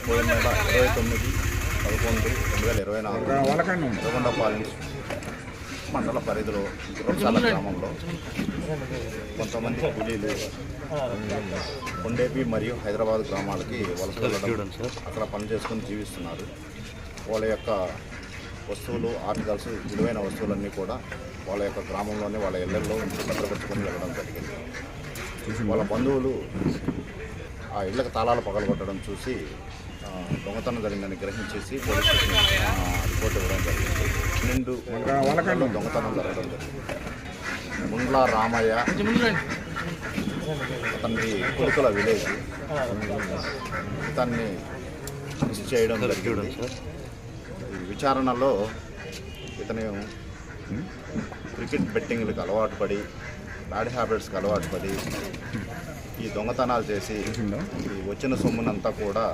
పోయిన నెల 29/11/2024 ఎర్రగొండపాలెం మండల పరిధిలో గుర్రసాల గ్రామంలో కొంతమంది కూలీలు కొండేపి మరియు హైదరాబాద్ గ్రామాలకి వలస వెళ్ళడం, అక్కడ పని చేసుకొని జీవిస్తున్నారు. వాళ్ళ యొక్క వస్తువులు, ఆర్టికల్స్, విలువైన వస్తువులన్నీ కూడా వాళ్ళ యొక్క గ్రామంలోనే వాళ్ళ ఇళ్లలో భద్రపరుచుకొని వెళ్ళడం జరిగింది. వాళ్ళ బంధువులు ఆ ఇళ్లకు తాళాలు పగలగొట్టడం చూసి దొంగతనం జరిగిందని గ్రహించేసి పోలీస్ స్టేషన్ రిపోర్ట్ ఇవ్వడం జరిగింది. 12 దొంగతనం జరగడం జరిగింది. ముండ్ల రామయ్య అతన్ని కులుకల విలేజ్, ఇతన్ని అరెస్ట్ చేయడం జరిగింది. ఈ విచారణలో ఇతను క్రికెట్ బెట్టింగ్లకు అలవాటు పడి, బ్యాడ్ హ్యాబిట్స్కి అలవాటు పడి ఈ దొంగతనాలు చేసి ఈ వచ్చిన సొమ్మునంతా కూడా